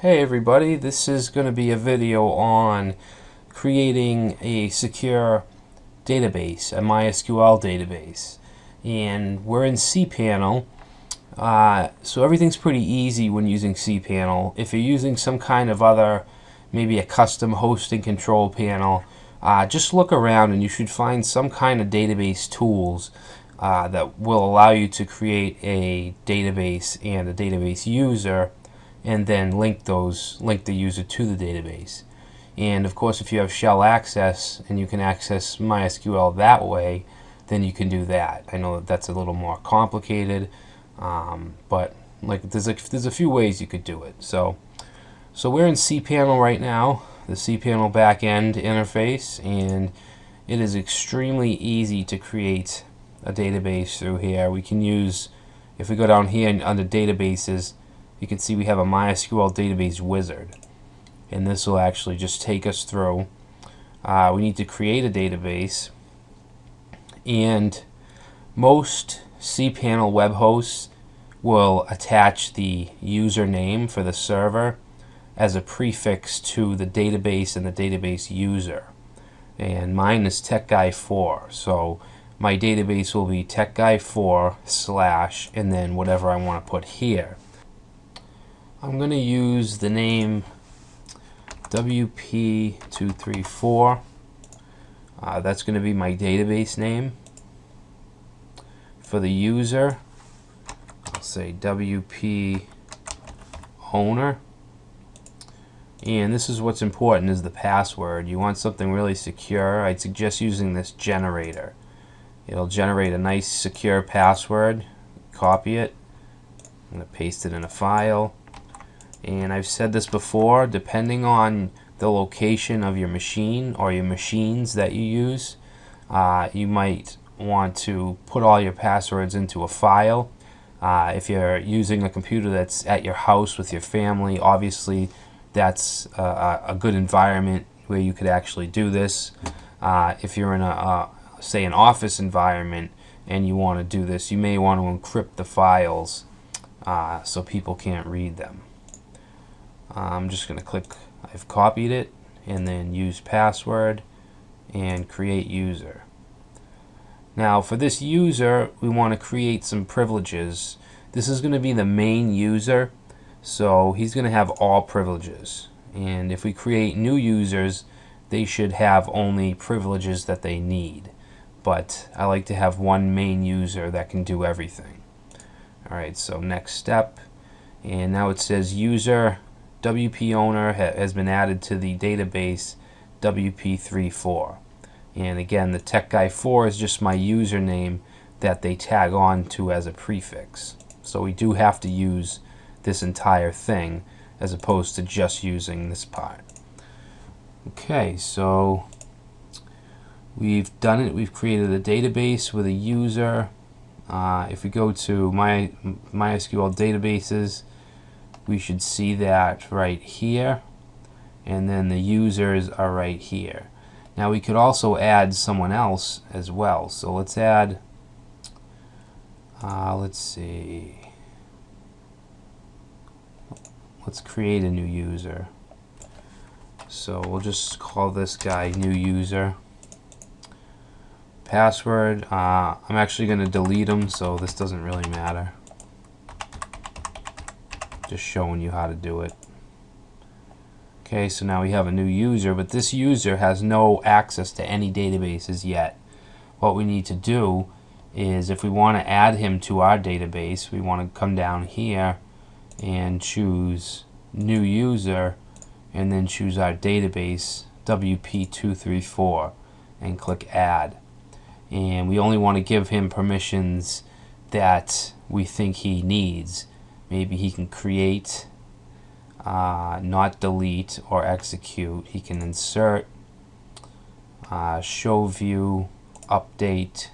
Hey everybody, this is going to be a video on creating a secure database, a MySQL database. And we're in cPanel, so everything's pretty easy when using cPanel. If you're using some kind of other, maybe a custom hosting control panel, just look around and you should find some kind of database tools that will allow you to create a database and a database user, and then link the user to the database. And of course, if you have shell access and you can access MySQL that way, then you can do that. I know that that's a little more complicated, but like there's a few ways you could do it. So we're in cPanel right now, the cPanel backend interface, and it is extremely easy to create a database through here. We can use, if we go down here under databases, you can see we have a MySQL database wizard, and this will actually just take us through. We need to create a database, and most cPanel web hosts will attach the username for the server as a prefix to the database and the database user. And mine is TechGuy4, so my database will be TechGuy4 / and then whatever I want to put here. I'm going to use the name WP234. That's going to be my database name. For the user, I'll say WP owner. And this is what's important, is the password. You want something really secure. I'd suggest using this generator. It'll generate a nice secure password. Copy it. I'm going to paste it in a file. And I've said this before, depending on the location of your machine or your machines that you use, you might want to put all your passwords into a file. If you're using a computer that's at your house with your family, obviously that's a good environment where you could actually do this. If you're in say an office environment and you want to do this, you may want to encrypt the files so people can't read them. I'm just going to click, I've copied it, and then use password and create user. Now for this user, we want to create some privileges. This is going to be the main user, so he's going to have all privileges. And if we create new users, they should have only privileges that they need. But I like to have one main user that can do everything. Alright, so next step, and now it says user WP owner has been added to the database WP34. And again, the TechGuy4 is just my username that they tag on to as a prefix. So we do have to use this entire thing as opposed to just using this part. Okay, so we've done it. We've created a database with a user. If we go to MySQL databases, we should see that right here, and then the users are right here. Now we could also add someone else as well, so let's add, let's see, let's create a new user. So we'll just call this guy new user. Password, I'm actually going to delete him, so this doesn't really matter. Just showing you how to do it. Okay, so now we have a new user, but this user has no access to any databases yet. What we need to do is, if we want to add him to our database, we want to come down here and choose new user, and then choose our database WP234 and click add. And we only want to give him permissions that we think he needs. Maybe he can create, not delete or execute. He can insert, show view, update,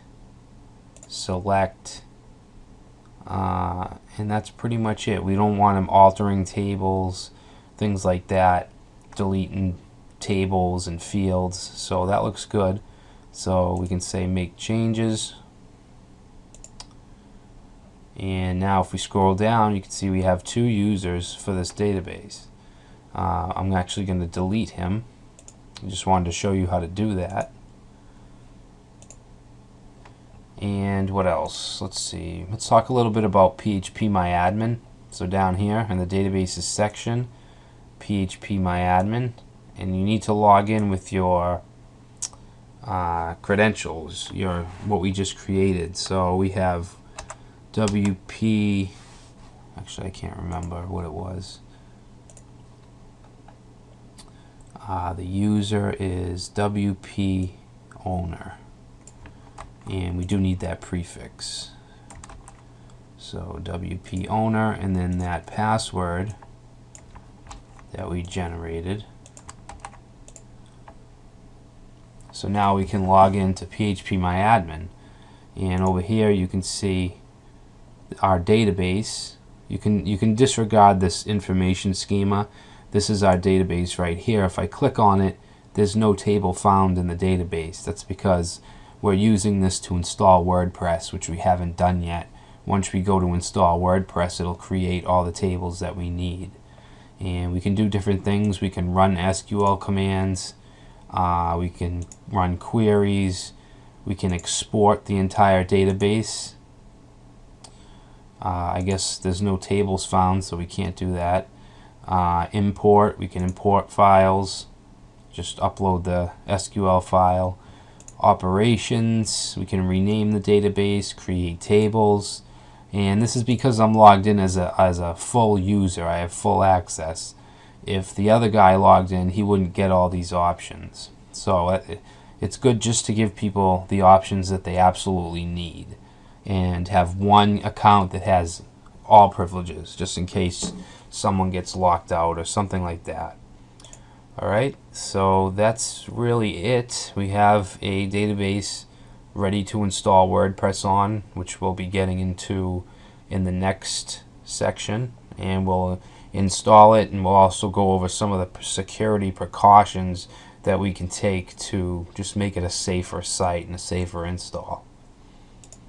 select, and that's pretty much it. We don't want him altering tables, things like that, deleting tables and fields. So that looks good. So we can say make changes. And now if we scroll down, you can see we have two users for this database. I'm actually going to delete him. I just wanted to show you how to do that. And what else? Let's see. Let's talk a little bit about PHP MyAdmin. So down here in the databases section, PHP MyAdmin, and you need to log in with your credentials, what we just created. So we have WP. Actually, I can't remember what it was. The user is WP owner, and we do need that prefix. So WP owner, and then that password that we generated. So now we can log into PHP MyAdmin, and over here you can see our database. You can disregard this information schema. This is our database right here. If I click on it, there's no table found in the database. That's because we're using this to install WordPress, which we haven't done yet. Once we go to install WordPress, it'll create all the tables that we need. And we can do different things. We can run SQL commands. We can run queries. We can export the entire database. I guess there's no tables found, so we can't do that. Import, we can import files. Just upload the SQL file. Operations, we can rename the database, create tables. And this is because I'm logged in as a full user. I have full access. If the other guy logged in, he wouldn't get all these options. So it's good just to give people the options that they absolutely need, and have one account that has all privileges, just in case someone gets locked out or something like that. Alright, so that's really it. We have a database ready to install WordPress on, which we'll be getting into in the next section, and we'll install it, and we'll also go over some of the security precautions that we can take to just make it a safer site and a safer install.